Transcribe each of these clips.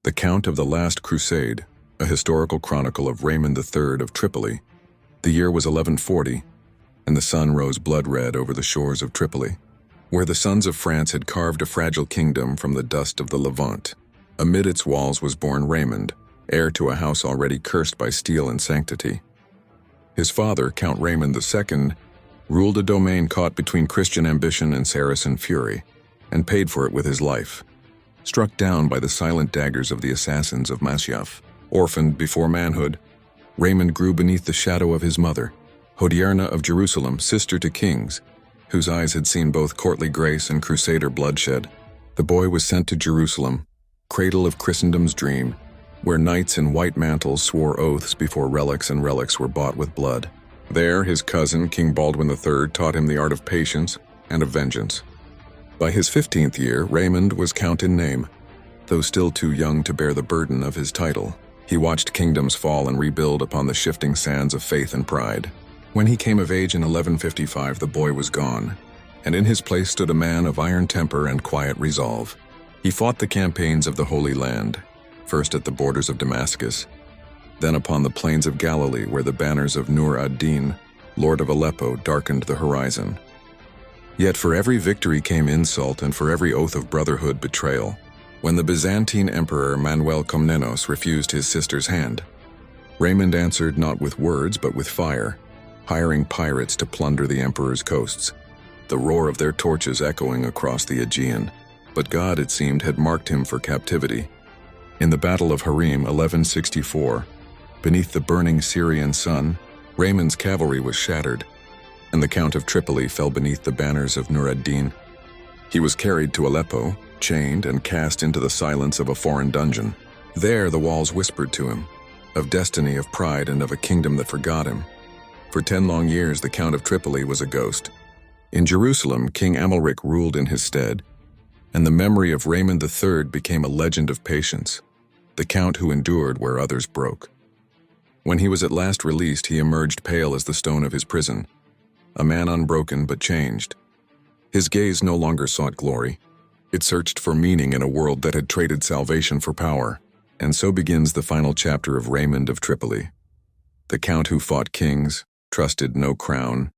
The Count of the Last Crusade, a historical chronicle of Raymond III of Tripoli. The year was 1140, and the sun rose blood-red over the shores of Tripoli, where the sons of France had carved a fragile kingdom from the dust of the Levant. Amid its walls was born Raymond, heir to a house already cursed by steel and sanctity. His father, Count Raymond II, ruled a domain caught between Christian ambition and Saracen fury, and paid for it with his life. Struck down by the silent daggers of the Assassins of Masyaf, orphaned before manhood, Raymond grew beneath the shadow of his mother, Hodierna of Jerusalem, sister to kings, whose eyes had seen both courtly grace and crusader bloodshed. The boy was sent to Jerusalem, cradle of Christendom's dream, where knights in white mantles swore oaths before relics and relics were bought with blood. There, his cousin, King Baldwin III, taught him the art of patience and of vengeance. By his 15th year, Raymond was count in name. Though still too young to bear the burden of his title, he watched kingdoms fall and rebuild upon the shifting sands of faith and pride. When he came of age in 1155, the boy was gone, and in his place stood a man of iron temper and quiet resolve. He fought the campaigns of the Holy Land, first at the borders of Damascus, then upon the plains of Galilee, where the banners of Nur ad-Din, Lord of Aleppo, darkened the horizon. Yet for every victory came insult, and for every oath of brotherhood, betrayal. When the Byzantine Emperor Manuel Komnenos refused his sister's hand, Raymond answered not with words but with fire, hiring pirates to plunder the emperor's coasts, the roar of their torches echoing across the Aegean. But God, it seemed, had marked him for captivity. In the Battle of Harim, 1164, beneath the burning Syrian sun, Raymond's cavalry was shattered, and the Count of Tripoli fell beneath the banners of Nur ad-Din. He was carried to Aleppo, chained and cast into the silence of a foreign dungeon. There the walls whispered to him, of destiny, of pride, and of a kingdom that forgot him. For 10 long years the Count of Tripoli was a ghost. In Jerusalem, King Amalric ruled in his stead, and the memory of Raymond III became a legend of patience, the count who endured where others broke. When he was at last released, he emerged pale as the stone of his prison, a man unbroken but changed. His gaze no longer sought glory. It searched for meaning in a world that had traded salvation for power. And so begins the final chapter of Raymond of Tripoli, the count who fought kings, trusted no crown,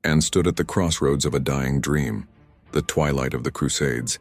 and stood at the crossroads of a dying dream, the twilight of the Crusades.